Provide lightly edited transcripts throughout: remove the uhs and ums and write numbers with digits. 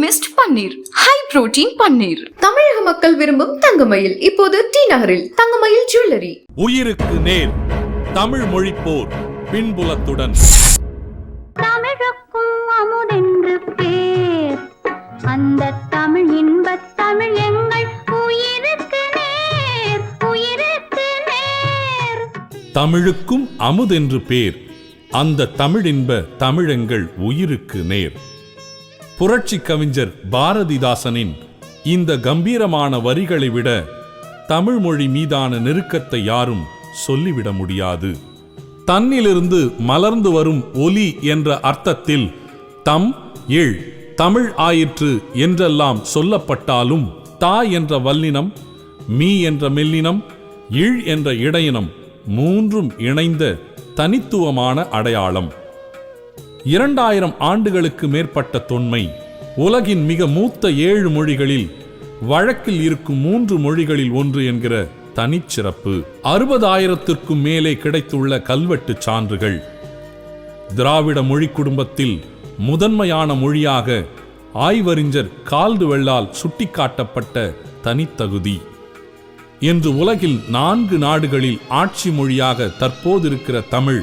Mist பன்னீர், high protein பன்னீர். தமிழக மக்கள் விரும்பும் தங்கமயில் இப்போது டி நகரில் தங்கமயில் ஜுவல்லரி. உயிருக்கு நேர் தமிழ் மொழிப்போர் பின்புலத்துடன். தமிழுக்கும் அமுதென்று பேர், அந்த தமிழ் இன்பத் தமிழ் எங்கள் உயிருக்கு நேர், உயிருக்கு நேர். தமிழுக்கும் அமுதென்று பேர், அந்த தமிழின்ப தமிழெங்கள் உயிருக்கு நேர். புரட்சி கவிஞர் பாரதிதாசனின் இந்த கம்பீரமான வரிகளை விட தமிழ் மொழி மீதான நெருக்கத்தை யாரும் சொல்லிவிட முடியாது. தன்னிலிருந்து மலர்ந்து வரும் ஒலி என்ற அர்த்தத்தில் தம் இழ் தமிழ் ஆயிற்று என்றெல்லாம் சொல்லப்பட்டாலும் தா என்ற வல்லினம், மீ என்ற மெல்லினம், இழ் என்ற இடையினம் மூன்றும் இணைந்த தனித்துவமான அடையாளம். 2000 ஆண்டுகளுக்கு மேற்பட்ட தொன்மை, உலகின் மிக மூத்த 7 மொழிகளில் வழக்கில் இருக்கும் 3 மொழிகளில் ஒன்று என்கிற தனிச்சிறப்பு, 60,000த்திற்கும் மேலே கிடைத்துள்ள கல்வெட்டு சான்றுகள், திராவிட மொழி குடும்பத்தில் முதன்மையான மொழியாக ஆய்வறிஞர் கால்டுவெல்லால் சுட்டிக்காட்டப்பட்ட தனித்தகுதி, என்று உலகில் 4 நாடுகளில் ஆட்சி மொழியாக தற்போதிருக்கிற தமிழ்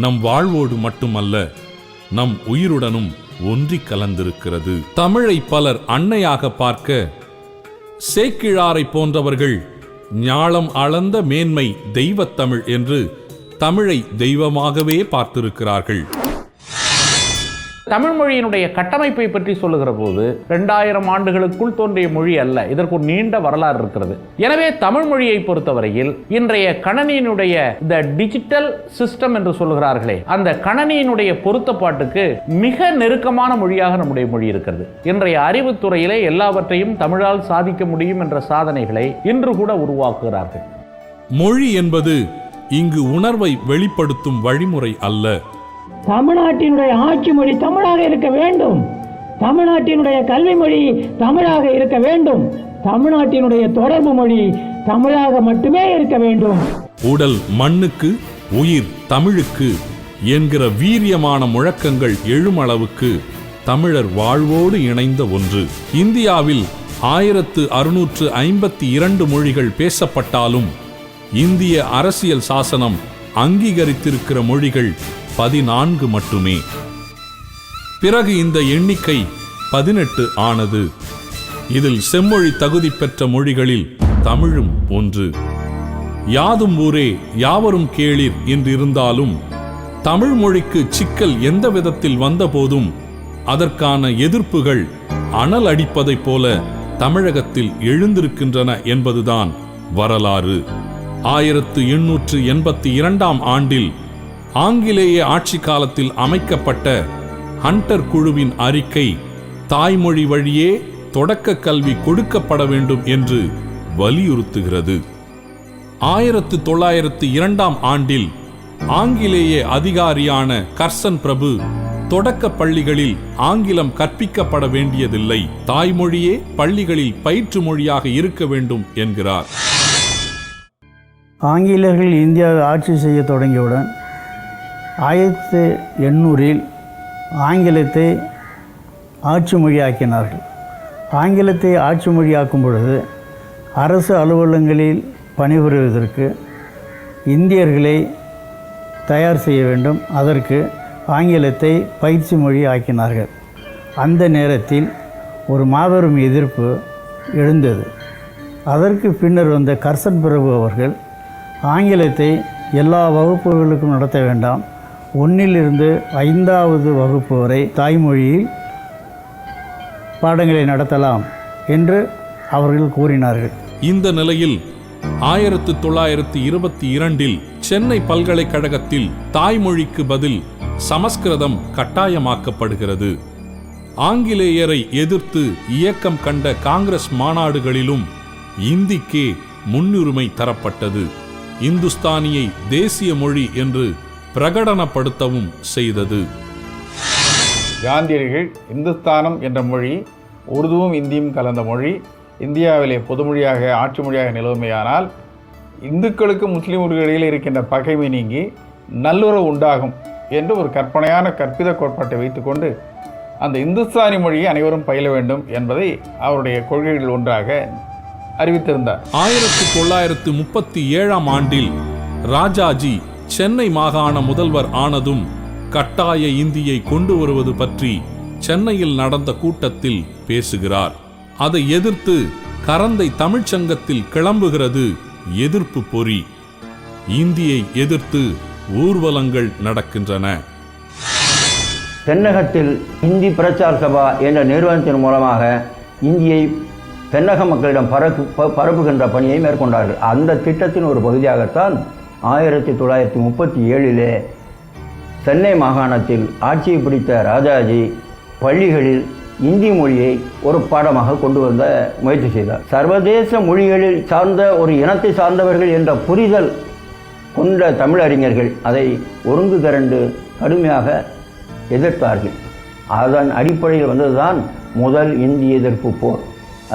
நம் வாழ்வோடு மட்டுமல்ல, நம் உயிருடனும் ஒன்றி கலந்திருக்கிறது. தமிழை பலர் அன்னையாக பார்க்க சேக்கிழாரை போன்றவர்கள் ஞாலம் அளந்த மேன்மை தெய்வத்தமிழ் என்று தமிழை தெய்வமாகவே பார்த்திருக்கிறார்கள். தமிழ் மொழியினுடைய கட்டமைப்பை பற்றி சொல்லுகிற போது 2000 ஆண்டுகளுக்குள் தோன்றிய மொழி அல்ல, இதற்கு ஒரு நீண்ட வரலாறு இருக்கிறது. எனவே தமிழ் மொழியை பொறுத்தவரையில் இன்றைய கணனியினுடைய இந்த டிஜிட்டல் சிஸ்டம் என்று சொல்லுகிறார்களே, அந்த கணனியினுடைய பொருத்தப்பாட்டுக்கு மிக நெருக்கமான மொழியாக நம்முடைய மொழி இருக்கிறது. இன்றைய அறிவுத்துறையிலே எல்லாவற்றையும் தமிழால் சாதிக்க முடியும் என்ற சாதனைகளை இன்று கூட உருவாக்குகிறார்கள். மொழி என்பது இங்கு உணர்வை வெளிப்படுத்தும் வழிமுறை அல்ல. தமிழ்நாட்டினுடைய ஆட்சி மொழி தமிழாக இருக்க வேண்டும், தமிழ்நாட்டினுடைய கல்வி மொழி தமிழாக இருக்க வேண்டும், தமிழ்நாட்டினுடைய தொடர்பு மொழி தமிழாக மட்டுமே இருக்க வேண்டும். உடல் மண்ணுக்கு, உயிர் தமிழுக்கு என்கிற வீரியமான முழக்கங்கள் எழுமளவுக்கு தமிழர் வாழ்வோடு இணைந்த ஒன்று. இந்தியாவில் 1652 மொழிகள் பேசப்பட்டாலும் இந்திய அரசியல் சாசனம் அங்கீகரித்திருக்கிற மொழிகள் 14 மட்டுமே. பிறகு இந்த எண்ணிக்கை 18 ஆனது. இதில் செம்மொழி தகுதி பெற்ற மொழிகளில் தமிழும் ஒன்று. யாதும் ஊரே யாவரும் கேளீர் என்றிருந்தாலும் தமிழ் மொழிக்கு சிக்கல் எந்த விதத்தில் வந்தபோதும் அதற்கான எதிர்ப்புகள் அனல் அடிப்பதைப் போல தமிழகத்தில் எழுந்திருக்கின்றன என்பதுதான் வரலாறு. 1882 ஆண்டில் ஆங்கிலேய ஆட்சி காலத்தில் அமைக்கப்பட்ட ஹண்டர் குழுவின் அறிக்கை தாய்மொழி வழியே தொடக்க கல்வி கொடுக்கப்பட வேண்டும் என்று வலியுறுத்துகிறது. 1902 ஆண்டில் ஆங்கிலேய அதிகாரியான கர்சன் பிரபு தொடக்க பள்ளிகளில் ஆங்கிலம் கற்பிக்கப்பட வேண்டியதில்லை, தாய்மொழியே பள்ளிகளில் பயிற்று மொழியாக இருக்க வேண்டும் என்கிறார். ஆங்கிலேயர்கள் இந்தியாவை ஆட்சி செய்ய தொடங்கியவுடன் 1800 ஆங்கிலத்தை ஆட்சி மொழியாக்கினார்கள். ஆங்கிலத்தை ஆட்சி மொழியாக்கும் பொழுது அரசு அலுவலகங்களில் பணிபுரிவதற்கு இந்தியர்களை தயார் செய்ய வேண்டும். அதற்கு ஆங்கிலத்தை பயிற்சி மொழி ஆக்கினார்கள். அந்த நேரத்தில் ஒரு மாபெரும் எதிர்ப்பு எழுந்தது. அதற்கு பின்னர் வந்த கர்சன் பிரபு அவர்கள் ஆங்கிலத்தை எல்லா வகுப்புகளுக்கும் நடத்த வேண்டாம், 1லிருந்து 5வது வகுப்பு வரை தாய்மொழியில் பாடங்களை நடத்தலாம் என்று அவர்கள் கூறினார்கள். இந்த நிலையில் 1922 சென்னை பல்கலைக்கழகத்தில் தாய்மொழிக்கு பதில் சமஸ்கிருதம் கட்டாயமாக்கப்படுகிறது. ஆங்கிலேயரை எதிர்த்து இயக்கம் கண்ட காங்கிரஸ் மாநாடுகளிலும் இந்திக்கே முன்னுரிமை தரப்பட்டது. இந்துஸ்தானியை தேசிய மொழி என்று பிரகடனப்படுத்தவும் செய்தது. காந்தியடிகள் இந்துஸ்தானம் என்ற மொழி உருதுவும் இந்தியும் கலந்த மொழி இந்தியாவிலே பொதுமொழியாக ஆட்சி மொழியாக நிலவுமையானால் இந்துக்களுக்கு முஸ்லீம்களுக்கு இடையில் இருக்கின்ற பகைமை நீங்கி நல்லுறவு உண்டாகும் என்று ஒரு கற்பனையான கற்பித கோட்பாட்டை வைத்துக்கொண்டு அந்த இந்துஸ்தானி மொழியை அனைவரும் பயில வேண்டும் என்பதை அவருடைய கொள்கைகள் ஒன்றாக அறிவித்திருந்தார். 1937ஆம் ஆண்டில் ராஜாஜி சென்னை மாகாண முதல்வர் ஆனதும் கட்டாய இந்தியை கொண்டு வருவது பற்றி சென்னையில் நடந்த கூட்டத்தில் பேசுகிறார். அதை எதிர்த்து கரந்தை தமிழ்ச்சங்கத்தில் கிளம்புகிறது எதிர்ப்பு பொறி. இந்தியை எதிர்த்து ஊர்வலங்கள் நடக்கின்றன. தென்னகத்தில் இந்தி பிரச்சார சபா என்ற நிறுவனத்தின் மூலமாக இந்தியை தென்னக மக்களிடம் பரப்புகின்ற பணியை மேற்கொண்டார்கள். அந்த திட்டத்தின் ஒரு பகுதியாகத்தான் 1937 சென்னை மாகாணத்தில் ஆட்சியை பிடித்த ராஜாஜி பள்ளிகளில் இந்தி மொழியை ஒரு பாடமாக கொண்டு வந்த முயற்சி செய்தார். சர்வதேச மொழிகளில் சார்ந்த ஒரு இனத்தை சார்ந்தவர்கள் என்ற புரிதல் கொண்ட தமிழறிஞர்கள் அதை ஒருங்கு திரண்டு கடுமையாக எதிர்த்தார்கள். அதன் அடிப்படையில் வந்ததுதான் முதல் இந்தி எதிர்ப்பு போர்.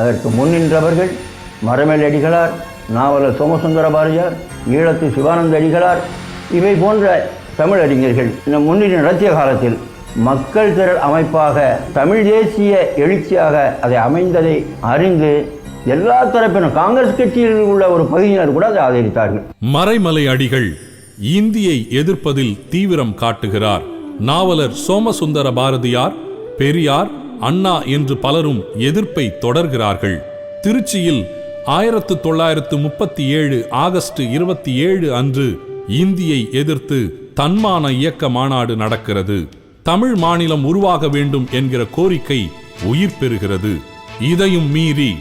அதற்கு முன்னின்றவர்கள் மரமேல் அடிகளார், நாவலர் சோமசுந்தர பாரதியார், ஈழத்து சிவானந்த அடிகளார், இவை போன்ற தமிழறிஞர்கள் இந்த முன்னிலை நடத்திய காலத்தில் மக்கள் திரள் அமைப்பாக தமிழ் தேசிய எழுச்சியாக அதை அமைந்ததை அறிந்து எல்லா தரப்பிலும் காங்கிரஸ் கட்சியில் உள்ள ஒரு பகுதியினர் கூட அதை ஆதரித்தார்கள். மறைமலை அடிகள் இந்தியை எதிர்ப்பதில் தீவிரம் காட்டுகிறார். நாவலர் சோமசுந்தர பாரதியார், பெரியார், அண்ணா என்று பலரும் எதிர்ப்பை தொடர்கிறார்கள். திருச்சியில் 1937 ஆகஸ்ட் 27 அன்று இந்தியை எதிர்த்து தன்மான இயக்க மாநாடு நடக்கிறது. தமிழ் மாநிலம் உருவாக வேண்டும் என்கிற கோரிக்கை உயிர் பெறுகிறது. இதையும் மீறி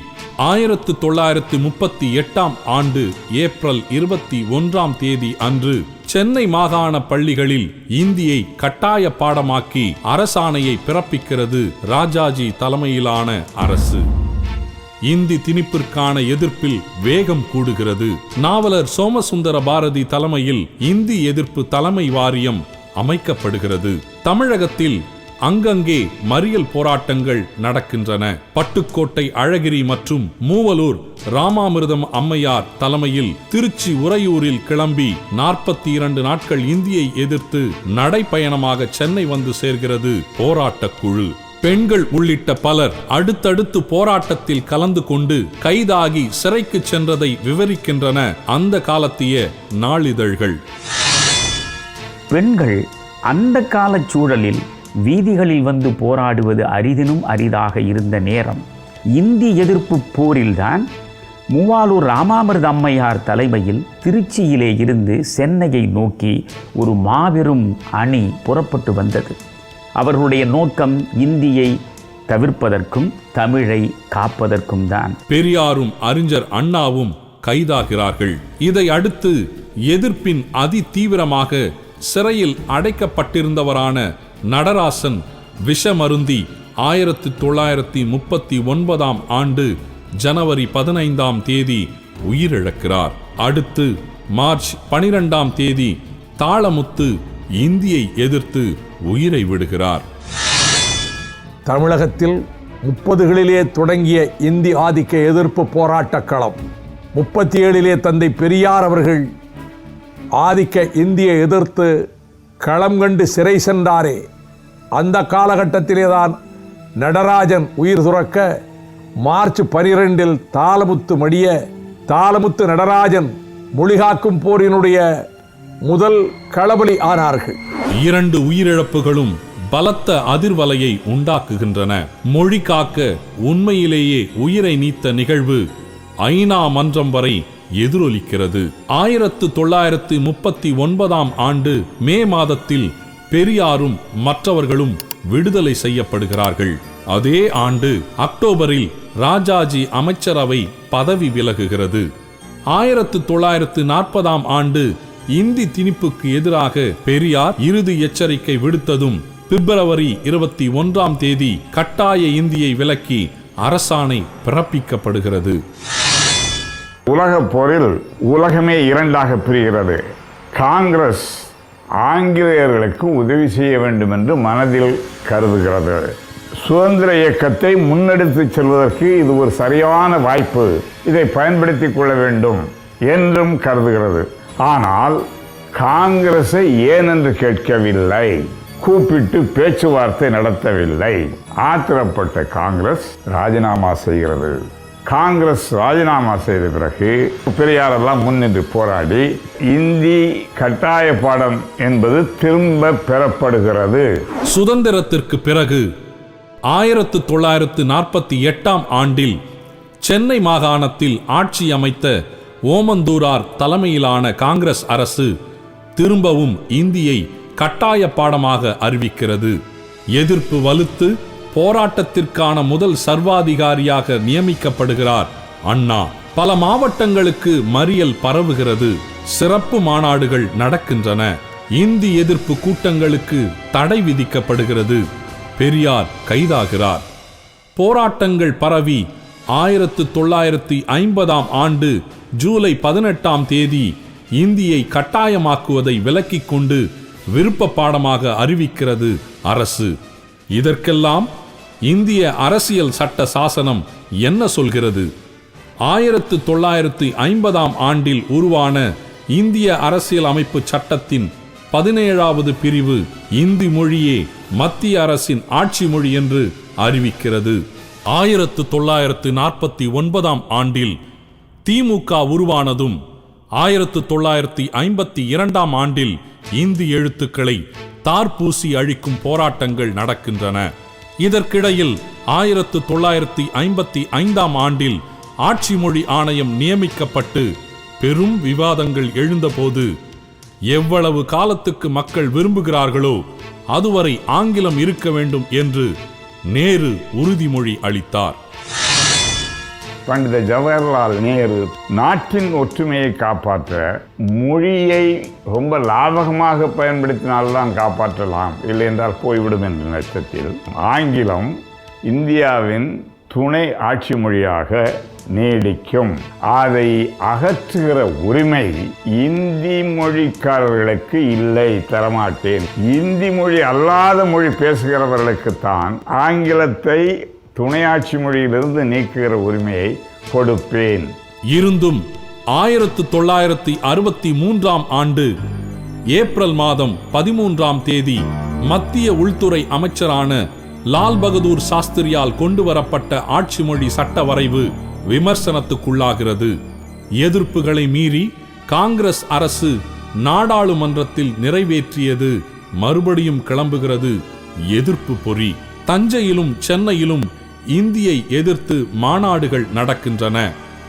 1938ஆம் ஆண்டு ஏப்ரல் 21ஆம் தேதி அன்று சென்னை மாகாண பள்ளிகளில் இந்தியை கட்டாய பாடமாக்கி அரசாணையை பிறப்பிக்கிறது ராஜாஜி தலைமையிலான அரசு. இந்தி திணிப்பிற்கான எதிர்ப்பில் வேகம் கூடுகிறது. நாவலர் சோமசுந்தர பாரதி தலைமையில் இந்தி எதிர்ப்பு தலைமை வாரியம் அமைக்கப்படுகிறது. தமிழகத்தில் அங்கங்கே மறியல் போராட்டங்கள் நடக்கின்றன. பட்டுக்கோட்டை அழகிரி மற்றும் மூவலூர் ராமாமிர்தம் அம்மையார் தலைமையில் திருச்சி உறையூரில் கிளம்பி 42 நாட்கள் இந்தியை எதிர்த்து நடைப்பயணமாக சென்னை வந்து சேர்கிறது போராட்டக் குழு. பெண்கள் உள்ளிட்ட பலர் அடுத்தடுத்து போராட்டத்தில் கலந்து கொண்டு கைதாகி சிறைக்கு சென்றதை விவரிக்கின்றன அந்த காலத்திய நாளிதழ்கள். பெண்கள் அந்த கால சூழலில் வீதிகளில் வந்து போராடுவது அரிதினும் அரிதாக இருந்த நேரம். இந்தி எதிர்ப்பு போரில்தான் மூவாலூர் ராமாமிர்த அம்மையார் தலைமையில் திருச்சியிலே இருந்து சென்னையை நோக்கி ஒரு மாபெரும் அணி புறப்பட்டு வந்தது. அவர்களுடைய நோக்கம் இந்தியை தவிர்ப்பதற்கும் தமிழை காப்பதற்கும் தான். பெரியாரும் அறிஞர் அண்ணாவும் கைதாகிறார்கள். இதை அடுத்து எதிர்ப்பின் அதி தீவிரமாக சிறையில் அடைக்கப்பட்டிருந்தவரான நடராசன் விஷமருந்தி 1939ஆம் ஆண்டு ஜனவரி 15ஆம் தேதி உயிரிழக்கிறார். அடுத்து மார்ச் 12ஆம் தேதி தாளமுத்து இந்தியை எதிர்த்து உயிரை விடுகிறார். தமிழகத்தில் 30களிலே தொடங்கிய இந்தி ஆதிக்க எதிர்ப்பு போராட்டக் களம் 37 தந்தை பெரியார் அவர்கள் ஆதிக்க இந்தியை எதிர்த்து களம் கண்டு சிறை சென்றாரே, அந்த காலகட்டத்திலே தான் நடராஜன் உயிர் துறக்க மார்ச் 12 தாளமுத்து மடிய தாளமுத்து நடராஜன் மொழிகாக்கும் போரினுடைய முதல் களபலி ஆனார்கள். 2 உயிரிழப்புகளும் பலத்த அதிர்வலையை உண்டாக்குகின்றன. மொழி காக்க உண்மையிலேயே உயிரை நீத்த நிகழ்வு ஐநா மன்றம் வரை எதிரொலிக்கிறது. 1939ஆம் ஆண்டு மே மாதத்தில் பெரியாரும் மற்றவர்களும் விடுதலை செய்யப்படுகிறார்கள். அதே ஆண்டு அக்டோபரில் ராஜாஜி அமைச்சரவை பதவி விலகுகிறது. 1940ஆம் ஆண்டு இந்தி திணிப்புக்கு எதிராக பெரியார் இறுதி எச்சரிக்கை விடுத்ததும் பிப்ரவரி 21ஆம் தேதி கட்டாய இந்தியை விலக்கி அரசாணை பிறப்பிக்கப்படுகிறது. உலகப் போரில் உலகமே இரண்டாக பிரிகிறது. காங்கிரஸ் ஆங்கிலேயர்களுக்கு உதவி செய்ய வேண்டும் என்று மனதில் கருதுகிறது. சுதந்திர இயக்கத்தை முன்னெடுத்து செல்வதற்கு இது ஒரு சரியான வாய்ப்பு, இதை பயன்படுத்தி கொள்ள வேண்டும் என்றும் கருதுகிறது. ஆனால் காங்கிரஸை ஏன் என்று கேட்கவில்லை. கூப்பிட்டு பேச்சுவார்த்தை நடத்தவில்லை. ஆத்திரப்பட்ட காங்கிரஸ் ராஜினாமா செய்கிறது. காங்கிரஸ் ராஜினாமா செய்த பிறகு பெரியாரெல்லாம் முன்னின்று போராடி இந்தி கட்டாய பாடம் என்பது திரும்ப பெறப்படுகிறது. சுதந்திரத்திற்கு பிறகு 1948 ஆண்டில் சென்னை மாகாணத்தில் ஆட்சி அமைத்த ஓமந்தூரார் தலைமையிலான காங்கிரஸ் அரசு திரும்பவும் இந்தியை கட்டாய பாடமாக அறிவிக்கிறது. எதிர்ப்பு வலுத்து போராட்டத்திற்கான முதல் சர்வாதிகாரியாக நியமிக்கப்படுகிறார் அண்ணா. பல மாவட்டங்களுக்கு மறியல் பரவுகிறது. சிறப்பு மாநாடுகள் நடக்கின்றன. இந்தி எதிர்ப்பு கூட்டங்களுக்கு தடை விதிக்கப்படுகிறது. பெரியார் கைதாகிறார். போராட்டங்கள் பரவி 1950 ஆண்டு ஜூலை 18 இந்தியை கட்டாயமாக்குவதை விலக்கிக் கொண்டு விருப்ப பாடமாக அறிவிக்கிறது அரசு. இதற்கெல்லாம் இந்திய அரசியல் சட்ட சாசனம் என்ன சொல்கிறது? 1950 ஆண்டில் உருவான இந்திய அரசியல் அமைப்பு சட்டத்தின் 17வது பிரிவு இந்தி மொழியே மத்திய அரசின் ஆட்சி மொழி என்று அறிவிக்கிறது. 1949 ஆண்டில் திமுக உருவானதும் 1952 ஆண்டில் இந்தி எழுத்துக்களை தார்பூசி அழிக்கும் போராட்டங்கள் நடக்கின்றன. இதற்கிடையில் 1955 ஆண்டில் ஆட்சி மொழி ஆணையம் நியமிக்கப்பட்டு பெரும் விவாதங்கள் எழுந்தபோது எவ்வளவு காலத்துக்கு மக்கள் விரும்புகிறார்களோ அதுவரை ஆங்கிலம் இருக்க வேண்டும் என்று நேரு உறுதிமொழி அளித்தார். பண்டித ஜவஹர்லால் நேரு நாட்டின் ஒற்றுமையை காப்பாற்ற மொழியை ரொம்ப லாபகமாக பயன்படுத்தினால்தான் காப்பாற்றலாம், இல்லை என்றால் போய்விடும் என்ற நட்சத்தில் ஆங்கிலம் இந்தியாவின் துணை ஆட்சி மொழியாக நீடிக்கும். அதை அகற்றுகிற உரிமை இந்தி மொழிக்காரர்களுக்கு இல்லை, தரமாட்டேன். இந்தி மொழி அல்லாத மொழி பேசுகிறவர்களுக்குத்தான் ஆங்கிலத்தை துணையாட்சி மொழியிலிருந்து நீக்குகிற உரிமையை கொடுப்பேன். இருந்தும் 1963 ஆண்டு ஏப்ரல் மாதம் 13 மத்திய உள்துறை அமைச்சரான லால் பகதூர் சாஸ்திரியால் கொண்டு வரப்பட்ட ஆட்சி மொழி சட்ட வரைவு விமர்சனத்துக்குள்ளாகிறது. எதிர்ப்புகளை மீறி காங்கிரஸ் அரசு நாடாளுமன்றத்தில் நிறைவேற்றியது மறுபடியும் கிளம்புகிறது எதிர்ப்பு பொறி. தஞ்சையிலும் சென்னையிலும் இந்தியை எதிர்த்து மாநாடுகள் நடக்கின்றன.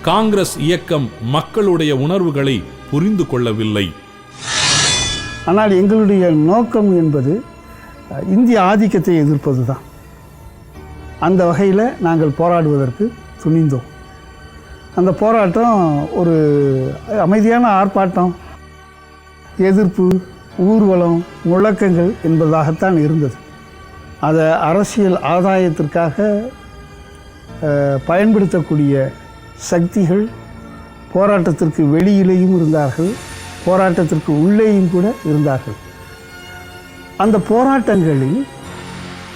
காங்கிரஸ் இயக்கம் மக்களுடைய உணர்வுகளை புரிந்து கொள்ளவில்லை. ஆனால் எங்களுடைய நோக்கம் என்பது இந்திய ஆதிக்கத்தை எதிர்ப்பது தான். அந்த வகையில் நாங்கள் போராடுவதற்கு துணிந்தோம். அந்த போராட்டம் ஒரு அமைதியான ஆர்ப்பாட்டம், எதிர்ப்பு, ஊர்வலம், முழக்கங்கள் என்பதாகத்தான் இருந்தது. அதை அரசியல் ஆதாயத்திற்காக பயன்படுத்தக்கூடிய சக்திகள் போராட்டத்திற்கு வெளியிலேயும் இருந்தார்கள், போராட்டத்திற்கு உள்ளேயும் கூட இருந்தார்கள். அந்த போராட்டங்களில்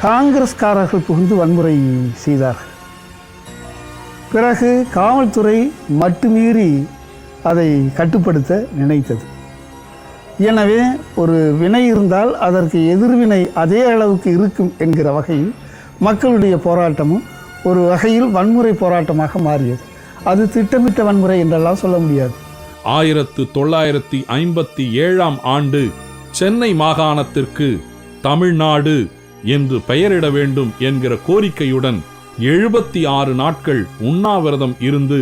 காங்கிரஸ்காரர்கள் புகுந்து வன்முறை செய்தார்கள். பிறகு காவல்துறை மட்டுமீறி அதை கட்டுப்படுத்த நினைத்தது. எனவே ஒரு வினை இருந்தால் அதற்கு எதிர்வினை அதே அளவுக்கு இருக்கும் என்கிற வகையில் மக்களுடைய போராட்டமும் ஒரு வகையில் வன்முறை போராட்டமாக மாறியது. அது திட்டமிட்ட வன்முறை என்றெல்லாம் சொல்ல முடியாது. 1957 ஆண்டு சென்னை மாகாணத்திற்கு தமிழ்நாடு என்று பெயரிட வேண்டும் என்கிற கோரிக்கையுடன் 76 நாட்கள் உண்ணாவிரதம் இருந்து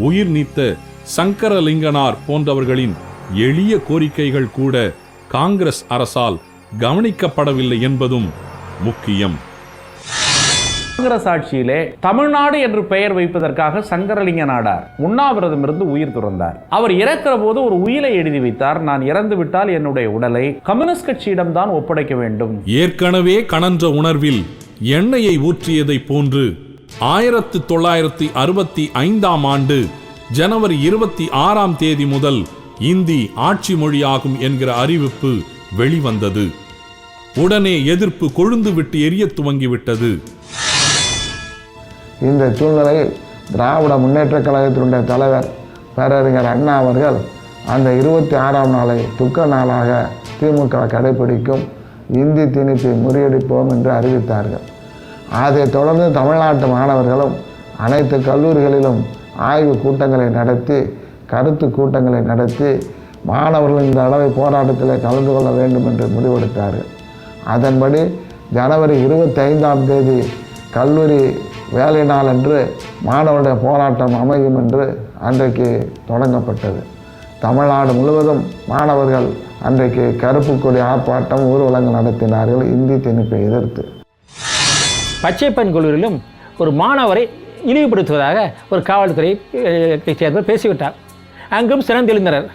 உயிர் நீத்த சங்கரலிங்கனார் போன்றவர்களின் எளிய கோரிக்கைகள் கூட காங்கிரஸ் அரசால் கவனிக்கப்படவில்லை என்பதும் முக்கியம். காங்கிரஸ் ஆட்சியிலே தமிழ்நாடு என்று பெயர் வைப்பதற்காக சங்கரலிங்க நாடார் உண்ணாவிரதம் இருந்து உயிர் துறந்தார். அவர் இறக்கிற போது ஒரு உயிலை எழுதி வைத்தார். நான் இறந்து விட்டால் என்னுடைய உடலை கம்யூனிஸ்ட் கட்சியிடம் தான் ஒப்படைக்க வேண்டும். ஏற்கனவே கனன்ற உணர்வில் எண்ணெயை ஊற்றியதை போன்று 1965 ஆண்டு ஜனவரி 26 முதல் இந்தி ஆட்சி மொழியாகும் என்கிற அறிவிப்பு வெளிவந்தது. உடனே எதிர்ப்பு கொழுந்து விட்டு எரிய துவங்கிவிட்டது. இந்த சூழ்நிலையில் திராவிட முன்னேற்ற கழகத்தினுடைய தலைவர் பேரறிஞர் அண்ணா அவர்கள் அந்த 26ஆம் நாளை துக்க நாளாக திமுக கடைபிடிக்கும். இந்தி திணிப்பை முறியடிப்போம் என்று அறிவித்தார்கள். அதைத் தொடர்ந்து தமிழ்நாட்டு மாணவர்களும் அனைத்து கல்லூரிகளிலும் ஆய்வு கூட்டங்களை நடத்தி, கருத்து கூட்டங்களை நடத்தி மாணவர்கள் இந்த அளவை போராட்டத்தில் கலந்து கொள்ள வேண்டும் என்று முடிவெடுத்தார்கள். அதன்படி ஜனவரி 25ஆம் தேதி கல்லூரி வேலை நாள் என்று மாணவருடைய போராட்டம் அமையும் என்று அன்றைக்கு தொடங்கப்பட்டது. தமிழ்நாடு முழுவதும் மாணவர்கள் அன்றைக்கு கருப்பு கொடி ஆர்ப்பாட்டம், ஊர்வலங்கள் நடத்தினார்கள் இந்தி திணிப்பை எதிர்த்து. பச்சைப்பன் கல்லூரியிலும் ஒரு மாணவரை இழிவுபடுத்துவதாக ஒரு காவல்துறை சேர்ந்தவர் பேசிவிட்டார். அங்கும் சிறந்தெழுந்தனர்.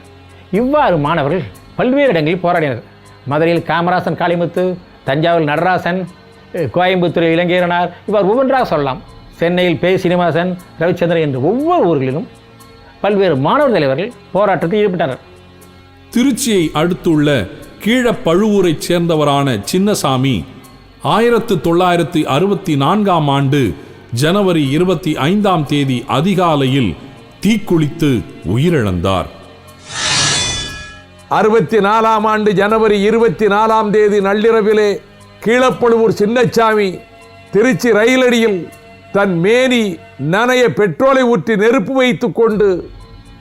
இவ்வாறு மாணவர்கள் பல்வேறு இடங்களில் போராடினர். மதுரையில் காமராசன் காளிமுத்து, தஞ்சாவூர் நடராசன், கோயம்புத்தூர் இளங்கேரனார், இவ்வாறு ஒவ்வொன்றாக சொல்லலாம். சென்னையில் பே சீனிவாசன், ரவிச்சந்திரன் என்று ஒவ்வொரு ஊர்களிலும் பல்வேறு மாணவர் தலைவர்கள் போராட்டத்தில் ஈடுபட்டனர். திருச்சியை அடுத்துள்ள கீழப்பழுவூரைச் சேர்ந்தவரான சின்னசாமி 1964ஆம் ஆண்டு ஜனவரி 25ஆம் தேதி அதிகாலையில் தீக்குளித்து உயிரிழந்தார். 64ஆம் ஆண்டு ஜனவரி 24ஆம் தேதி நள்ளிரவிலே கீழப்பழுவூர் சின்னசாமி திருச்சி ரயிலடியில் தன் மேனி நனைய பெட்ரோலை ஊற்றி நெருப்பு வைத்துக் கொண்டு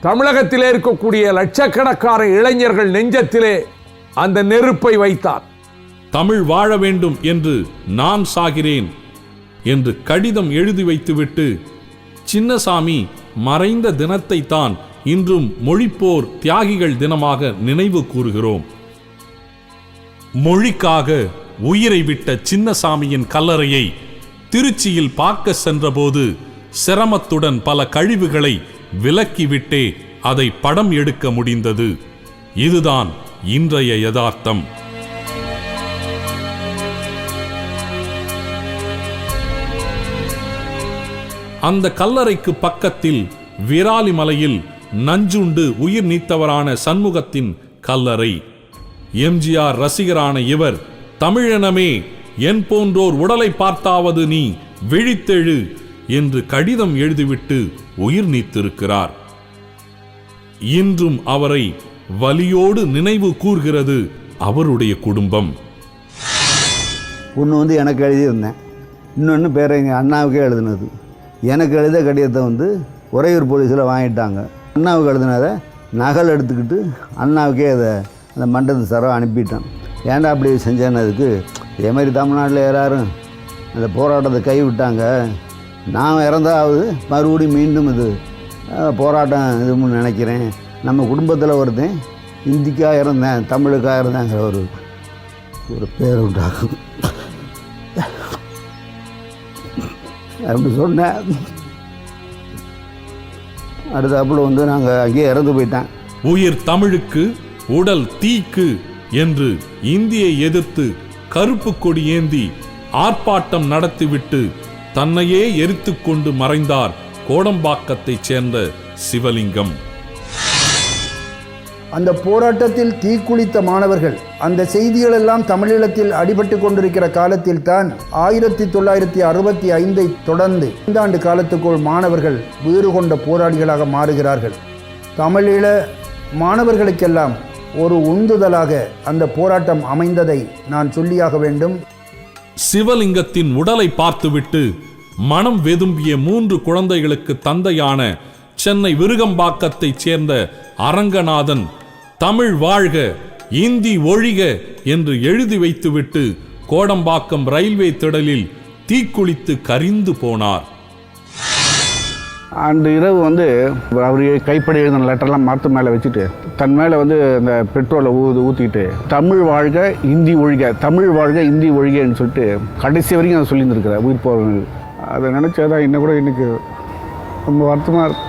தமிழகத்திலே இருக்கக்கூடிய லட்சக்கணக்கான இளைஞர்கள் நெஞ்சத்திலே அந்த நெருப்பை வைத்தார். தமிழ் வாழ வேண்டும் என்று நான் சாகிறேன் என்று கடிதம் எழுதி வைத்துவிட்டு சின்னசாமி மறைந்த தினத்தை தான் இன்றும் மொழிப்போர் தியாகிகள் தினமாக நினைவு கூறுகிறோம். மொழிக்காக உயிரை விட்ட சின்னசாமியின் கல்லறையை திருச்சியில் பார்க்க சென்றபோது சிரமத்துடன் பல கழிவுகளை விலக்கிவிட்டே அதை படம் எடுக்க முடிந்தது. இதுதான் இன்றைய யதார்த்தம். அந்த கல்லறைக்கு பக்கத்தில் விராலிமலையில் நஞ்சுண்டு உயிர் நீத்தவரான சண்முகத்தின் கல்லறை. எம்ஜிஆர் ரசிகரான இவர், தமிழினமே என் போன்றோர் உடலை பார்த்தாவது நீ விழித்தெழு என்று கடிதம் எழுதிவிட்டு உயிர் நீத்திருக்கிறார். இன்றும் அவரை வலியோடு நினைவு கூர்கிறது அவருடைய குடும்பம். ஒன்று எனக்கு எழுதியிருந்தேன், இன்னொன்று பேர் எங்கள் அண்ணாவுக்கே எழுதினது. எனக்கு எழுத கடிதத்தை உறையூர் போலீஸில் வாங்கிட்டாங்க. அண்ணாவுக்கு எழுதினதை நகல் எடுத்துக்கிட்டு அண்ணாவுக்கே அதை அந்த மண்டபத்து சாராக அனுப்பிட்டேன். ஏன்டா அப்படி செஞ்சேன்னதுக்கு, இதே மாதிரி தமிழ்நாட்டில் யாரும் அந்த போராட்டத்தை கைவிட்டாங்க, நான் இறந்தாவது மறுபடியும் மீண்டும் இது போராட்டம் இதுன்னு நினைக்கிறேன். நம்ம குடும்பத்தில் ஒருத்தன் இந்திக்காக இறந்தேன், தமிழுக்காக இருந்தேங்கிற ஒரு பேர் உண்டாகும் அப்படி சொன்னேன். அடுத்தாப்புல நாங்கள் அங்கேயே இறந்து போயிட்டேன். உயிர் தமிழுக்கு உடல் தீக்கு என்று இந்தியை எதிர்த்து கருப்பு கொடி ஏந்தி ஆர்ப்பாட்டம் நடத்திவிட்டு தன்னையே எரித்துக் கொண்டு மறைந்தார் கோடம்பாக்கத்தைச் சேர்ந்த சிவலிங்கம். அந்த போராட்டத்தில் தீக்குளித்த மாணவர்கள், அந்த செய்திகள் எல்லாம் தமிழீழத்தில் அடிபட்டு கொண்டிருக்கிற காலத்தில் தான் 1965 தொடர்ந்து 5 ஆண்டு காலத்துக்குள் மாணவர்கள் வீறு கொண்ட போராளிகளாக மாறுகிறார்கள். தமிழீழ மாணவர்களுக்கெல்லாம் ஒரு உந்துதலாக அந்த போராட்டம் அமைந்ததை நான் சொல்லியாக வேண்டும். சிவலிங்கத்தின் உடலை பார்த்துவிட்டு மனம் வெதும்பிய 3 குழந்தைகளுக்கு தந்தையான சென்னை விருகம்பாக்கத்தைச் சேர்ந்த அரங்கநாதன் தமிழ் வாழ்க இந்தி ஒழிக என்று எழுதி வைத்துவிட்டு கோடம்பாக்கம் ரயில்வே திடலில் தீக்குளித்து கரிந்து போனார். அன்று இரவு அவர் கைப்படி எழுதின லெட்டர்லாம் மரத்து மேலே வச்சுட்டு தன் மேலே இந்த பெட்ரோலை ஊற்றிக்கிட்டு தமிழ் வாழ்க இந்தி ஒழிக, தமிழ் வாழ்க இந்தி ஒழிகன்னு சொல்லிட்டு கடைசி வரைக்கும் அதை சொல்லியிருந்துருக்கிறார் உயிர் போகிறவங்க. அதை நினச்சாதான் இன்னும் கூட எனக்கு ரொம்ப வருத்தமாக இருக்கு.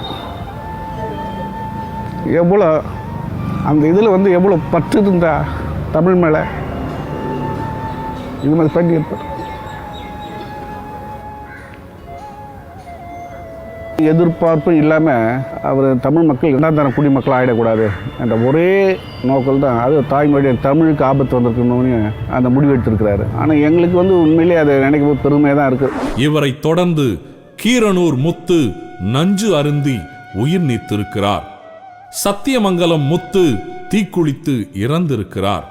எவ்வளோ அந்த இதில் எவ்வளோ பற்று இருந்தா தமிழ் மேலே இது மாதிரி பண்ணியிருப்பார். எதிர்பார்ப்பு இல்லாமல் அவர் தமிழ் மக்கள் 2ஆம் தர குடிமக்கள் ஆகிடக்கூடாது என்ற ஒரே நோக்கம் தான். அது தாய்மொழியை தமிழுக்கு ஆபத்து வந்திருக்கணும்னு அந்த முடிவு எடுத்திருக்கிறாரு. ஆனால் எங்களுக்கு உண்மையிலே அதை நினைக்கும் பெருமையாக தான் இருக்குது. இவரை தொடர்ந்து கீரனூர் முத்து நஞ்சு அருந்தி உயிர் நீத்திருக்கிறார். சத்தியமங்கலம் முத்து தீக்குளித்து இறந்திருக்கிறார்.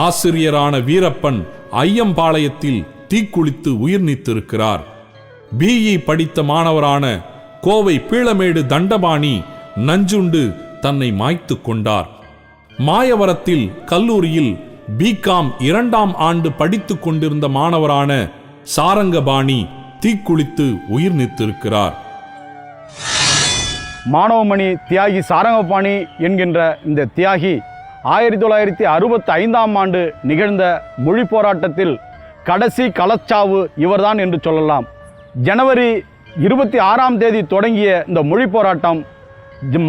ஆசிரியரான வீரப்பன் ஐயம்பாளையத்தில் தீக்குளித்து உயிர் நீத்திருக்கிறார். பிஇ படித்த மாணவரான கோவை பீளமேடு தண்டபாணி நஞ்சுண்டு தன்னை மாய்த்து கொண்டார். மாயவரத்தில் கல்லூரியில் பிகாம் 2ஆம் ஆண்டு படித்துக் கொண்டிருந்த மாணவரான சாரங்கபாணி தீக்குளித்து உயிர் நீத்திருக்கிறார். மாணவமணி தியாகி சாரங்கபாணி என்கின்ற இந்த தியாகி 1965ஆம் ஆண்டு நிகழ்ந்த மொழி போராட்டத்தில் கடைசி களச்சாவு இவர்தான் என்று சொல்லலாம். ஜனவரி 26ஆம் தேதி தொடங்கிய இந்த மொழி போராட்டம்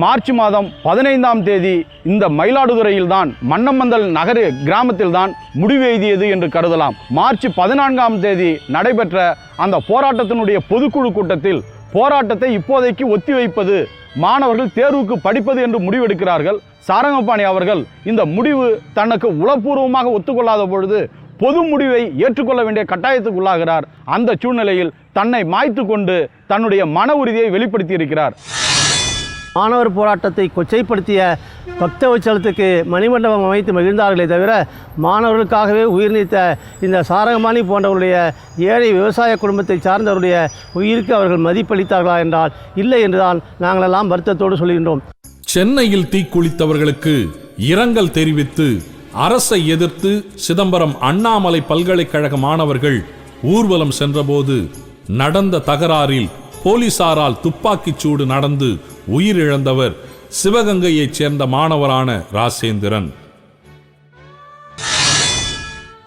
மார்ச் மாதம் 15ஆம் தேதி இந்த மயிலாடுதுறையில்தான் மன்னமந்தல் நகர கிராமத்தில்தான் முடிவெய்தியது என்று கருதலாம். மார்ச் 14ஆம் தேதி நடைபெற்ற அந்த போராட்டத்தினுடைய பொதுக்குழு கூட்டத்தில் போராட்டத்தை இப்போதைக்கு ஒத்திவைப்பது, மாணவர்கள் தேர்வுக்கு படிப்பது என்று முடிவெடுக்கிறார்கள். சாரங்கபாணி அவர்கள் இந்த முடிவு தனக்கு உளப்பூர்வமாக ஒத்துக்கொள்ளாத பொழுது பொது முடிவை ஏற்றுக்கொள்ள வேண்டிய கட்டாயத்துக்கு உள்ளாகிறார். அந்த சூழ்நிலையில் தன்னை மாய்த்து கொண்டு தன்னுடைய மன உறுதியை வெளிப்படுத்தி இருக்கிறார். மாணவர் போராட்டத்தை கொச்சைப்படுத்திய பக்தவச்சலத்துக்கு மணிமண்டபம் அமைத்து மகிழ்ந்தார்களே தவிர மாணவர்களுக்காகவே உயிர் நீத்த இந்த சாரங்கபாணி போன்றவருடைய ஏழை விவசாய குடும்பத்தை சார்ந்தவருடைய உயிருக்கு அவர்கள் மதிப்பளித்தார்களா என்றால் இல்லை என்றுதான் நாங்களெல்லாம் வருத்தத்தோடு சொல்கின்றோம். சென்னையில் தீக்குளித்தவர்களுக்கு இரங்கல் தெரிவித்து அரசை எதிர்த்து சிதம்பரம் அண்ணாமலை பல்கலைக்கழக மாணவர்கள் ஊர்வலம் சென்றபோது நடந்த தகராறில் போலீசாரால் துப்பாக்கிச் சூடு நடந்து உயிரிழந்தவர் சிவகங்கையைச் சேர்ந்த மாணவரான ராசேந்திரன்.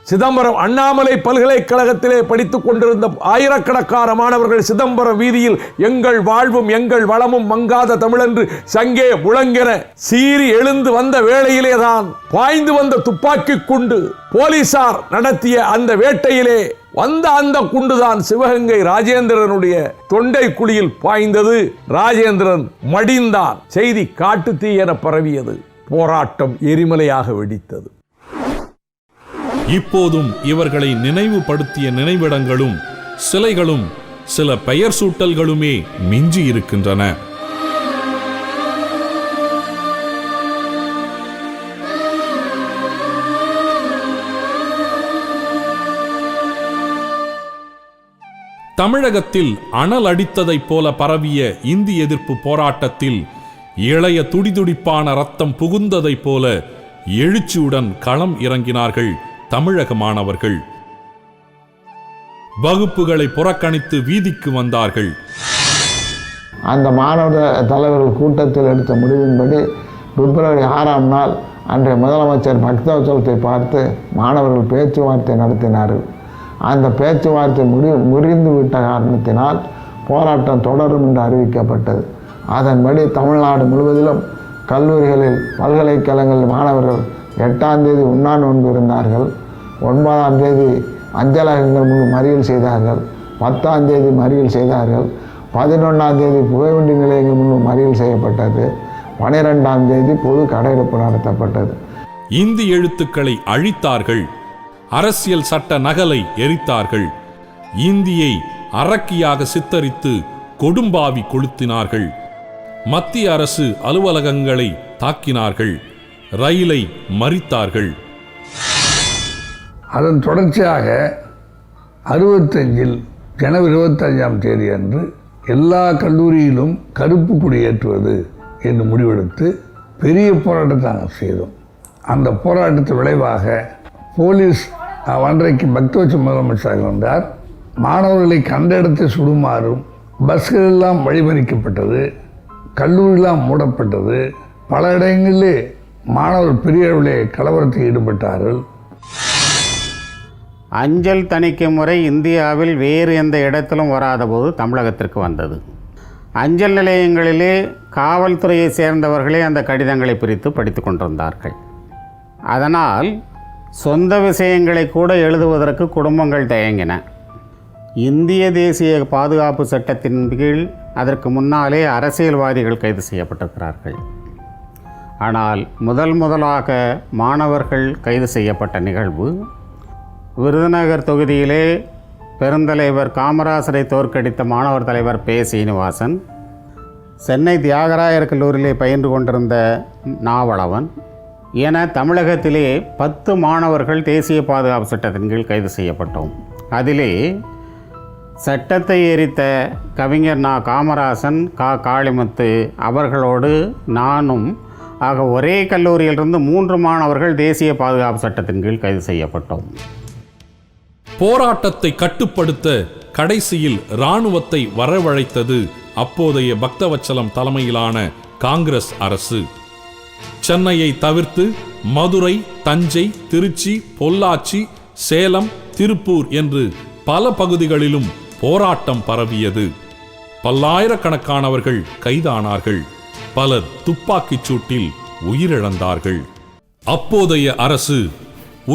சிதம்பரம் அண்ணாமலை பல்கலைக்கழகத்திலே படித்துக் கொண்டிருந்த ஆயிரக்கணக்கான மாணவர்கள் சிதம்பரம் வீதியில் எங்கள் வாழ்வும் எங்கள் வளமும் மங்காத தமிழென்று சங்கே முழங்கென சீறி எழுந்து வந்த வேளையிலேதான் பாய்ந்து வந்த துப்பாக்கி குண்டு போலீசார் நடத்திய அந்த வேட்டையிலே வந்த அந்த குண்டுதான் சிவகங்கை ராஜேந்திரனுடைய தொண்டை குழியில் பாய்ந்தது. ராஜேந்திரன் மடிந்தான். செய்தி காட்டு தீ என பரவியது. போராட்டம் எரிமலையாக வெடித்தது. இப்போதும் இவர்களை நினைவுபடுத்திய நினைவிடங்களும் சிலைகளும் சில பெயர் சூட்டல்களுமே மிஞ்சி இருக்கின்றன. தமிழகத்தில் அனல் அடித்ததைப் போல பரவிய இந்தி எதிர்ப்பு போராட்டத்தில் இளைய துடிதுடிப்பான ரத்தம் புகுந்ததைப் போல எழுச்சியுடன் களம் இறங்கினார்கள் தமிழக மாணவர்கள். வகுப்புகளை புறக்கணித்து வீதிக்கு வந்தார்கள். அந்த மாணவ தலைவர்கள் கூட்டத்தில் எடுத்த முடிவின்படி பிப்ரவரி 6ஆம் நாள் அன்றைய முதலமைச்சர் பக்தவச்சலத்தை பார்த்து மாணவர்கள் பேச்சுவார்த்தை நடத்தினார்கள். அந்த பேச்சுவார்த்தை முறிந்து விட்ட காரணத்தினால் போராட்டம் தொடரும் என்று அறிவிக்கப்பட்டது. அதன்படி தமிழ்நாடு முழுவதிலும் கல்லூரிகளில் பல்கலைக்கழகங்களில் மாணவர்கள் 8ஆம் தேதி உண்ணாநோன்பு இருந்தார்கள். 9ஆம் தேதி அஞ்சலகங்கள் முன்பு மறியல் செய்தார்கள். 10ஆம் தேதி மறியல் செய்தார்கள். 11ஆம் தேதி புகைவண்டி நிலையங்கள் முன்பு மறியல் செய்யப்பட்டது. 12ஆம் தேதி பொது கடையெடுப்பு நடத்தப்பட்டது. இந்தி எழுத்துக்களை அழித்தார்கள். அரசியல் சட்ட நகலை எரித்தார்கள். இந்தியை அரக்கியாக சித்தரித்து கொடும்பாவி கொளுத்தினார்கள். மத்திய அரசு அலுவலகங்களை தாக்கினார்கள். ரயிலை மறித்தார்கள். அதன் தொடர்ச்சியாக 65 ஜனவரி 25ஆம் தேதி அன்று எல்லா கல்லூரியிலும் கருப்பு கொடி ஏற்றுவது என்று முடிவெடுத்து பெரிய போராட்டத்தை நாங்கள் செய்தோம். அந்த போராட்டத்தின் விளைவாக போலீஸ் அன்றைக்கு பக்தவச்சல முதலமைச்சராக வந்தார். மாணவர்களை கண்ட இடத்தை சுடுமாறும் பஸ்கள் எல்லாம் வழிமறிக்கப்பட்டது. கல்லூரியெல்லாம் மூடப்பட்டது. பல இடங்களிலே மாணவர் பெரிய அளவிலே கலவரத்தில் ஈடுபட்டார்கள். அஞ்சல் தணிக்கை முறை இந்தியாவில் வேறு எந்த இடத்திலும் வராத போது தமிழகத்திற்கு வந்தது. அஞ்சல் நிலையங்களிலே காவல்துறையை சேர்ந்தவர்களே அந்த கடிதங்களை பிரித்து படித்து கொண்டிருந்தார்கள். அதனால் சொந்த விஷயங்களை கூட எழுதுவதற்கு குடும்பங்கள் தயங்கின. இந்திய தேசிய பாதுகாப்பு சட்டத்தின் கீழ் அதற்கு முன்னாலே அரசியல்வாதிகள் கைது செய்யப்பட்டிருக்கிறார்கள். ஆனால் முதலாக மாணவர்கள் கைது செய்யப்பட்ட நிகழ்வு விருதுநகர் தொகுதியிலே பெருந்தலைவர் காமராசரை தோற்கடித்த மாணவர் தலைவர் பே. சீனிவாசன், சென்னை தியாகராயர் கல்லூரியிலே பயின்று கொண்டிருந்த நாவலவன், என தமிழகத்திலே 10 மாணவர்கள் தேசிய பாதுகாப்பு சட்டத்தின் கீழ் கைது செய்யப்பட்டோம். அதிலே சட்டத்தை எரித்த கவிஞர் நா. காமராசன், காளிமுத்து அவர்களோடு நானும் ஆக ஒரே கல்லூரியிலிருந்து 3 மாணவர்கள் தேசிய பாதுகாப்பு சட்டத்தின் கீழ் கைது செய்யப்பட்டோம். போராட்டத்தை கட்டுப்படுத்த கடைசியில் இராணுவத்தை வரவழைத்தது அப்போதைய பக்தவச்சலம் தலைமையிலான காங்கிரஸ் அரசு. சென்னையை தவிர்த்து மதுரை, தஞ்சை, திருச்சி, பொள்ளாச்சி, சேலம், திருப்பூர் என்று பல பகுதிகளிலும் போராட்டம் பரவியது. பல்லாயிரக்கணக்கானவர்கள் கைதானார்கள். பலர் துப்பாக்கிச் சூட்டில் உயிரிழந்தார்கள். அப்போதைய அரசு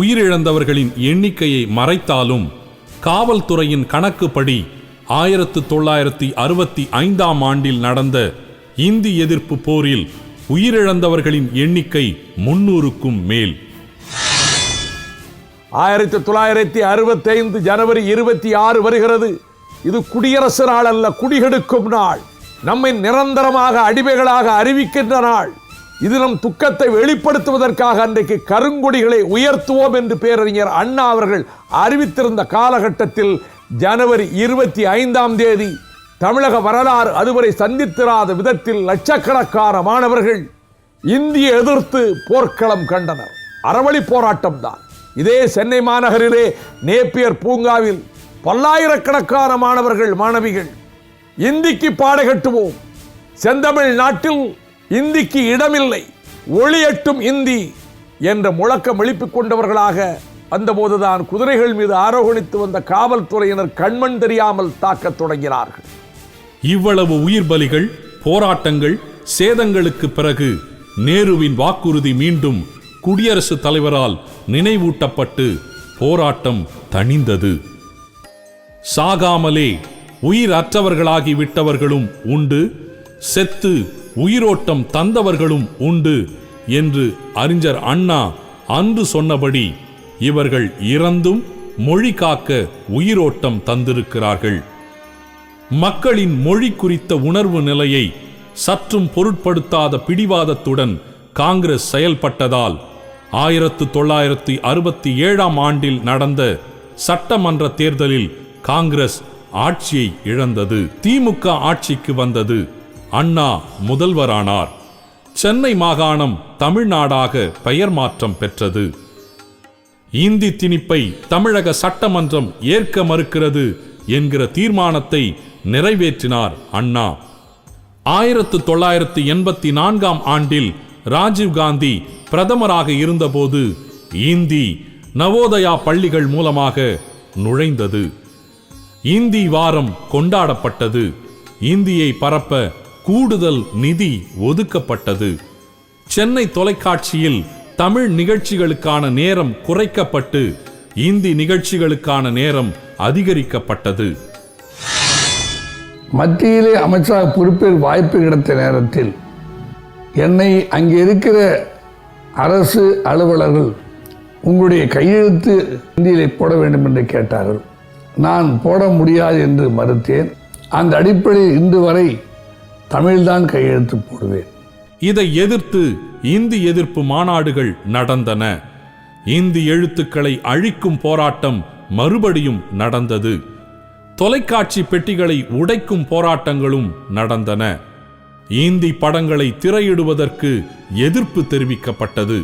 உயிரிழந்தவர்களின் எண்ணிக்கையை மறைத்தாலும் காவல்துறையின் கணக்குப்படி 1965ஆம் ஆண்டில் நடந்த இந்தி எதிர்ப்பு போரில் உயிரிழந்தவர்களின் எண்ணிக்கை 300க்கும் மேல். 1965 ஜனவரி 26 வருகிறது. இது குடியரசு நாள் அல்ல, குடிகெடுக்கும் நாள். நம்மை நிரந்தரமாக அடிமைகளாக அறிவிக்கின்ற நாள். இது நம் துக்கத்தை வெளிப்படுத்துவதற்காக அன்றைக்கு கருங்கொடிகளை உயர்த்துவோம் என்று பேரறிஞர் அண்ணா அவர்கள் அறிவித்திருந்த காலகட்டத்தில் ஜனவரி 25ஆம் தேதி தமிழக வரலாறு அதுவரை சந்தித்திராத விதத்தில் லட்சக்கணக்கான மாணவர்கள் இந்தியை எதிர்த்து போர்க்களம் கண்டனர். அறவழி போராட்டம் தான். இதே சென்னை மாநகரிலே நேப்பியர் பூங்காவில் பல்லாயிரக்கணக்கான மாணவர்கள், மாணவிகள் இந்திக்கு பாட கட்டுவோம், செந்தமிழ் நாட்டில் இந்திக்கு இடமில்லை, ஒளியட்டும் இந்தி என்ற முழக்கம் எழுப்பிக் கொண்டவர்களாக வந்தபோதுதான் குதிரைகள் மீது ஆரோகணித்து வந்த காவல்துறையினர் கண்மண் தெரியாமல் தாக்கத் தொடங்கினார்கள். இவ்வளவு உயிர் பலிகள், போராட்டங்கள், சேதங்களுக்கு பிறகு நேருவின் வாக்குறுதி மீண்டும் குடியரசுத் தலைவரால் நினைவூட்டப்பட்டு போராட்டம் தணிந்தது. சாகாமலே உயிர் அற்றவர்களாகி விட்டவர்களும் உண்டு, செத்து உயிரோட்டம் தந்தவர்களும் உண்டு என்று அறிஞர் அண்ணா அன்று சொன்னபடி இவர்கள் இறந்தும் மொழி காக்க உயிரோட்டம் தந்திருக்கிறார்கள். மக்களின் மொழி குறித்த உணர்வு நிலையை சற்றும் பொருட்படுத்தாத பிடிவாதத்துடன் காங்கிரஸ் செயல்பட்டதால் 1967ஆம் ஆண்டில் நடந்த சட்டமன்ற தேர்தலில் காங்கிரஸ் ஆட்சியை இழந்தது. திமுக ஆட்சிக்கு வந்தது. அண்ணா முதல்வரானார். சென்னை மாகாணம் தமிழ்நாடாக பெயர் மாற்றம் பெற்றது. இந்தி திணிப்பை தமிழக சட்டமன்றம் ஏற்க மறுக்கிறது என்கிற தீர்மானத்தை நிறைவேற்றினார் அண்ணா. 1984ஆம் ஆண்டில் ராஜீவ்காந்தி பிரதமராக இருந்தபோது இந்தி நவோதயா பள்ளிகள் மூலமாக நுழைந்தது. இந்தி வாரம் கொண்டாடப்பட்டது. இந்தியை பரப்ப கூடுதல் நிதி ஒதுக்கப்பட்டது. சென்னை தொலைக்காட்சியில் தமிழ் நிகழ்ச்சிகளுக்கான நேரம் குறைக்கப்பட்டு இந்தி நிகழ்ச்சிகளுக்கான நேரம் அதிகரிக்கப்பட்டது. மத்தியிலே அமைச்சராக பொறுப்பேற்க வாய்ப்பு கிடைத்த நேரத்தில் என்னை அங்கே இருக்கிற அரசு அலுவலர்கள் உங்களுடைய கையெழுத்து இந்தியிலே போட வேண்டும் என்று கேட்டார்கள். நான் போட முடியாது என்று மறுத்தேன். அந்த அடிப்படையில் இன்று வரை தமிழ்தான் கையெழுத்து போடுவேன். இதை எதிர்த்து இந்தி எதிர்ப்பு மாநாடுகள் நடந்தன. இந்தி எழுத்துக்களை அழிக்கும் போராட்டம் மறுபடியும் நடந்தது. தொலைக்காட்சி பெட்டிகளை உடைக்கும் போராட்டங்களும் நடந்தன. இந்தி படங்களை திரையிடுவதற்கு எதிர்ப்பு தெரிவிக்கப்பட்டது.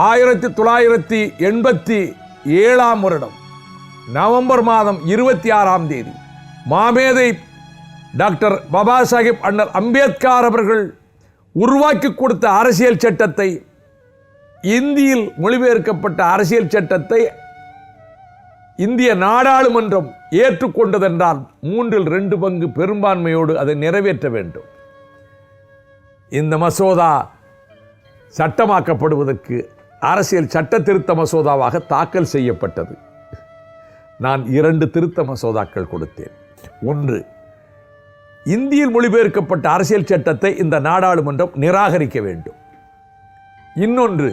1987ஆம் வருடம் நவம்பர் மாதம் 26ஆம் தேதி மாமேதை டாக்டர் பாபா சாஹிப் அண்ணல் அம்பேத்கர் அவர்கள் உருவாக்கி கொடுத்த அரசியல் சட்டத்தை, இந்தியில் மொழிபெயர்க்கப்பட்ட அரசியல் சட்டத்தை இந்திய நாடாளுமன்றம் ஏற்றுக்கொண்டதென்றால் 3/2 பங்கு பெரும்பான்மையோடு அதை நிறைவேற்ற வேண்டும். இந்த மசோதா சட்டமாக்கப்படுவதற்கு அரசியல் சட்ட திருத்த மசோதாவாக தாக்கல் செய்யப்பட்டது. நான் 2 திருத்த மசோதாக்கள் கொடுத்தேன். ஒன்று, இந்தியில் மொழிபெயர்க்கப்பட்ட அரசியல் சட்டத்தை இந்த நாடாளுமன்றம் நிராகரிக்க வேண்டும். இன்னொன்று,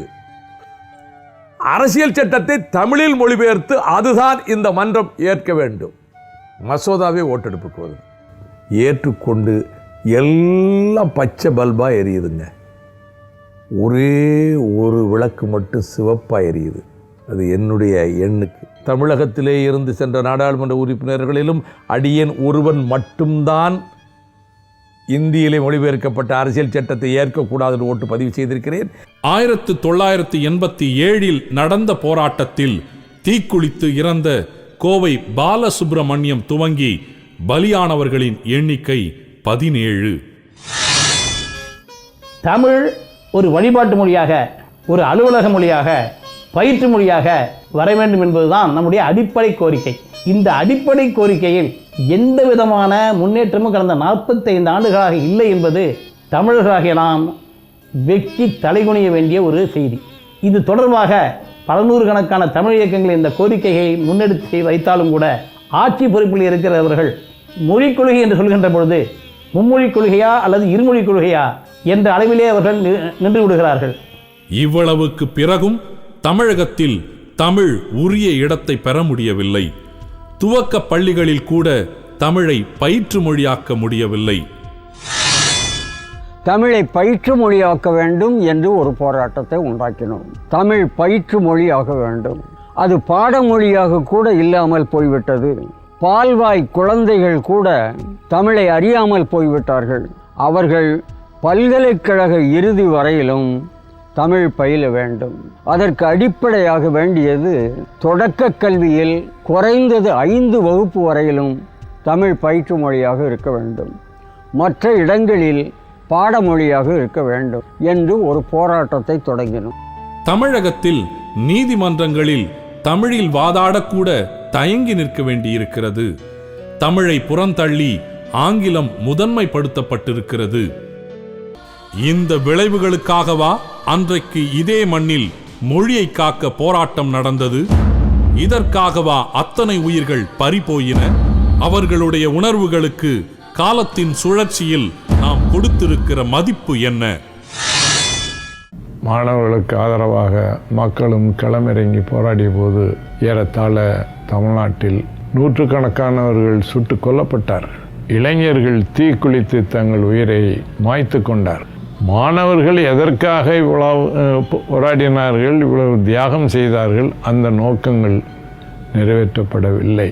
அரசியல் சட்டத்தை தமிழில் மொழிபெயர்த்து அதுதான் இந்த மன்றம் ஏற்க வேண்டும். மசோதாவே ஓட்டெடுப்புக்கு வருது. ஏற்றுக்கொண்டு எல்லாம் பச்சை பல்பா எரியுதுங்க. ஒரே ஒரு விளக்கு மட்டும் சிவப்பாக எரியுது. அது என்னுடைய எண்ணுக்கு. தமிழகத்திலே இருந்து சென்ற நாடாளுமன்ற உறுப்பினர்களிலும் அடியேன் ஒருவன் மட்டும்தான் இந்தியிலே மொழிபெயர்க்கப்பட்ட அரசியல் சட்டத்தை ஏற்கக்கூடாது என்று ஓட்டு பதிவு செய்திருக்கிறேன். 1987 நடந்த போராட்டத்தில் தீக்குளித்து இறந்த கோவை பாலசுப்ரமணியம் துவங்கி பலியானவர்களின் எண்ணிக்கை 17. தமிழ் ஒரு வழிபாட்டு மொழியாக, ஒரு அலுவலக மொழியாக, பயிற்று மொழியாக வர வேண்டும் என்பதுதான் நம்முடைய அடிப்படை கோரிக்கை. இந்த அடிப்படை கோரிக்கையில் எந்த விதமான முன்னேற்றமும் கடந்த 45 ஆண்டுகளாக இல்லை என்பது தமிழர்களாகிய நாம் வெக்கி தலைகுனிய வேண்டிய ஒரு செய்தி. இது தொடர்பாக பல நூறுக்கணக்கான தமிழ் இயக்கங்கள் இந்த கோரிக்கையை முன்னெடுத்து வைத்தாலும் கூட ஆட்சி பொறுப்பில் இருக்கிறவர்கள் மொழிக் கொள்கை என்று சொல்கின்ற பொழுது மும்மொழிக் கொள்கையா அல்லது இருமொழிக் கொள்கையா என்ற அளவிலே அவர்கள் நின்று விடுகிறார்கள். இவ்வளவுக்கு பிறகும் தமிழகத்தில் தமிழ் உரிய இடத்தை பெற முடியவில்லை. துவக்க பள்ளிகளில் கூட தமிழை பயிற்று மொழியாக்க முடியவில்லை. தமிழை பயிற்று மொழியாக்க வேண்டும் என்று ஒரு போராட்டத்தை உண்டாக்கினோம். தமிழ் பயிற்று மொழியாக வேண்டும். அது பாடமொழியாக கூட இல்லாமல் போய்விட்டது. பால்வாய் குழந்தைகள் கூட தமிழை அறியாமல் போய்விட்டார்கள். அவர்கள் பல்கலைக்கழக இறுதி வரையிலும் தமிழ் பயில வேண்டும். அதற்கு அடிப்படையாக வேண்டியது தொடக்க கல்வியில் குறைந்தது 5 வகுப்பு வரையிலும் தமிழ் பயிற்று மொழியாக இருக்க வேண்டும். மற்ற இடங்களில் பாடமொழியாக இருக்க வேண்டும் என்று ஒரு போராட்டத்தை தொடங்கினோம். தமிழகத்தில் நீதிமன்றங்களில் தமிழில் வாதாடக்கூட தயங்கி நிற்க வேண்டியிருக்கிறது. தமிழை புறந்தள்ளி ஆங்கிலம் முதன்மைப்படுத்தப்பட்டிருக்கிறது. இந்த விளைவுகளுக்காகவா அன்றைக்கு இதே மண்ணில் மொழியை காக்க போராட்டம் நடந்தது? இதற்காகவா அத்தனை உயிர்கள் பறிபோயின? அவர்களுடைய உணர்வுகளுக்கு காலத்தின் சுழற்சியில் நாம் கொடுத்திருக்கிற மதிப்பு என்ன? மாணவர்களுக்கு ஆதரவாக மக்களும் களமிறங்கி போராடிய போது ஏறத்தாழ தமிழ்நாட்டில் நூற்றுக்கணக்கானவர்கள் சுட்டு கொல்லப்பட்டார்கள். இளைஞர்கள் தீக்குளித்து தங்கள் உயிரை மாய்த்து கொண்டார். மாணவர்கள் எதற்காக இவ்வளவு போராடினார்கள், இவ்வளவு தியாகம் செய்தார்கள்? அந்த நோக்கங்கள் நிறைவேற்றப்படவில்லை.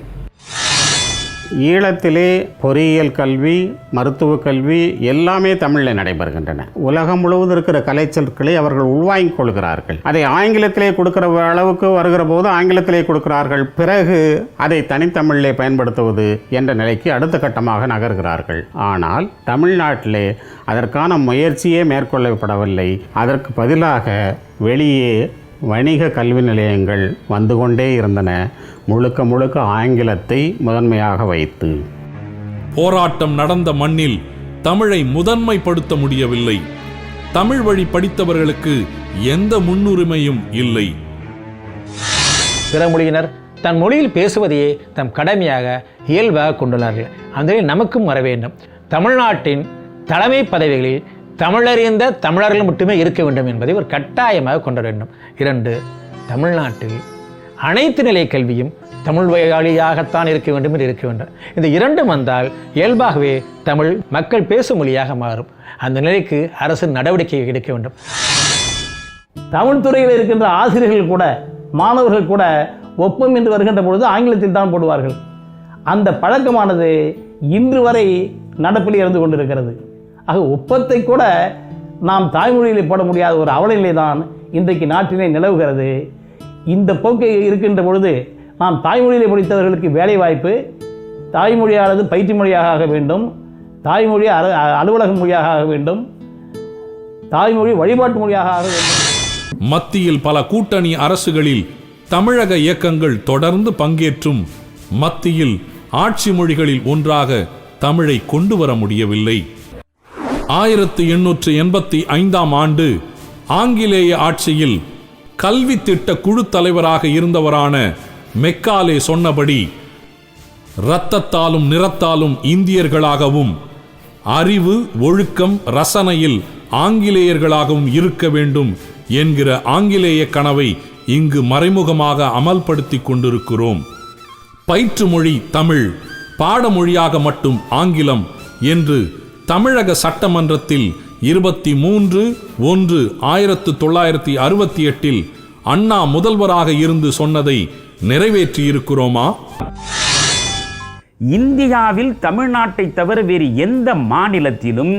ஈழத்திலே பொறியியல் கல்வி, மருத்துவ கல்வி எல்லாமே தமிழில் நடைபெறுகின்றன. உலகம் முழுவதும் இருக்கிற கலைச்சொற்களை அவர்கள் உள்வாங்கிக் கொள்கிறார்கள். அதை ஆங்கிலத்திலே கொடுக்கிற அளவுக்கு வருகிற போது ஆங்கிலத்திலே கொடுக்கிறார்கள். பிறகு அதை தனித்தமிழிலே பயன்படுத்துவது என்ற நிலைக்கு அடுத்த கட்டமாக நகர்கிறார்கள். ஆனால் தமிழ்நாட்டிலே அதற்கான முயற்சியே மேற்கொள்ளப்படவில்லை. அதற்கு பதிலாக வெளியே வணிக கல்வி நிலையங்கள் வந்து கொண்டே இருந்தன, முழுக்க முழுக்க ஆங்கிலத்தை முதன்மையாக வைத்து. போராட்டம் நடந்த மண்ணில் தமிழை முதன்மைப்படுத்த முடியவில்லை. தமிழ் வழி படித்தவர்களுக்கு எந்த முன்னுரிமையும் இல்லை. பிற மொழியினர் தன் மொழியில் பேசுவதையே தம் கடமையாக இயல்பாக கொண்டுள்ளார்கள். அந்த நமக்கும் வர வேண்டும். தமிழ்நாட்டின் தலைமை பதவிகளில் தமிழறிந்த தமிழர்கள் மட்டுமே இருக்க வேண்டும் என்பதை ஒரு கட்டாயமாக கொண்டு வர வேண்டும். 2, தமிழ்நாட்டில் அனைத்து நிலை கல்வியும் தமிழ் வழியாகத்தான் இருக்க வேண்டும் என்று இருக்க வேண்டும். இந்த 2 வந்தால் இயல்பாகவே தமிழ் மக்கள் பேசும் மொழியாக மாறும். அந்த நிலைக்கு அரசு நடவடிக்கை எடுக்க வேண்டும். தமிழ் துறையில் இருக்கின்ற ஆசிரியர்கள் கூட, மாணவர்கள் கூட ஒப்பம் என்று வருகின்ற பொழுது ஆங்கிலத்தில் தான் போடுவார்கள். அந்த பழக்கமானது இன்று வரை நடப்பில் இருந்து கொண்டிருக்கிறது. ஆக ஒப்பத்தை கூட நாம் தாய்மொழியில் போட முடியாத ஒரு அவலநிலை தான் இன்றைக்கு நாட்டிலே நிலவுகிறது. இந்த போக்கை இருக்கின்ற பொழுது நாம் தாய்மொழியிலே படித்தவர்களுக்கு வேலை வாய்ப்பு தாய்மொழியானது பயிற்று மொழியாக ஆக வேண்டும், தாய்மொழி அலுவலக மொழியாக ஆக வேண்டும், தாய்மொழி வழிபாட்டு மொழியாக ஆக வேண்டும். மத்தியில் பல கூட்டணி அரசுகளில் தமிழக இயக்கங்கள் தொடர்ந்து பங்கேற்றும் மத்தியில் ஆட்சி மொழிகளில் ஒன்றாக தமிழை கொண்டு வர முடியவில்லை. 1885ஆம் ஆண்டு ஆங்கிலேய ஆட்சியில் கல்வி திட்ட குழு தலைவராக இருந்தவரான மெக்காலே சொன்னபடி இரத்தத்தாலும் நிறத்தாலும் இந்தியர்களாகவும் அறிவு ஒழுக்கம் ரசனையில் ஆங்கிலேயர்களாகவும் இருக்க வேண்டும் என்கிற ஆங்கிலேய கனவை இங்கு மறைமுகமாக அமல்படுத்தி கொண்டிருக்கிறோம். பயிற்று மொழி தமிழ், பாடமொழியாக மட்டும் ஆங்கிலம் என்று தமிழக சட்டமன்றத்தில் 23/1/1968 அண்ணா முதல்வராக இருந்து சொன்னதை நிறைவேற்றியிருக்கிறோமா? இந்தியாவில் தமிழ்நாட்டை தவிர வேறு எந்த மாநிலத்திலும்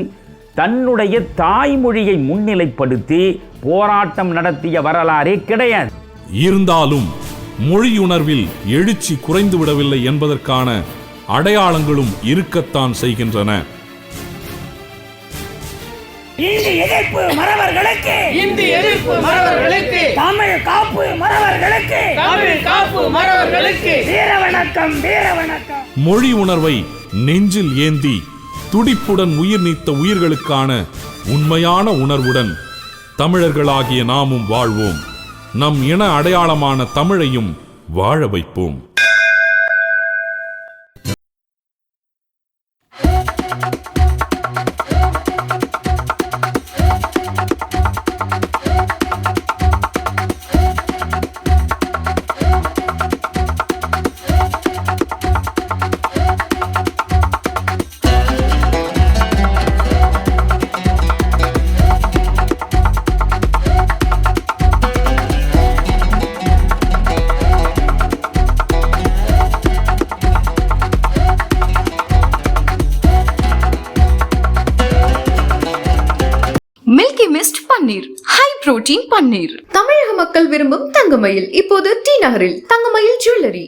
தன்னுடைய தாய்மொழியை முன்னிலைப்படுத்தி போராட்டம் நடத்திய வரலாறே கிடையாது. இருந்தாலும் மொழியுணர்வில் எழுச்சி குறைந்துவிடவில்லை என்பதற்கான அடையாளங்களும் இருக்கத்தான் செய்கின்றன. இந்தி எதிர்ப்பு மறவர்களுக்கு, இந்தி எதிர்ப்பு மறவர்களுக்கு, தமிழ் காப்பு மறவர்களுக்கு, தமிழ் காப்பு மறவர்களுக்கு வீர வணக்கம், வீர வணக்கம். மொழி உணர்வை நெஞ்சில் ஏந்தி துடிப்புடன் உயிர் நீத்த உயிர்களுக்கான உண்மையான உணர்வுடன் தமிழர்களாகிய நாமும் வாழ்வோம். நம் இன அடையாளமான தமிழையும் வாழ வைப்போம். மில்கி மிஸ்ட் பன்னீர், ஹை புரோட்டீன் பன்னீர். தமிழக மக்கள் விரும்பும் தங்கமயில் இப்போது டி நகரில் தங்கமயில் ஜுவல்லரி.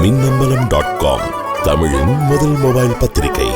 மின்னம்பலம்.com தமிழின் முதல் மொபைல் பத்திரிகை.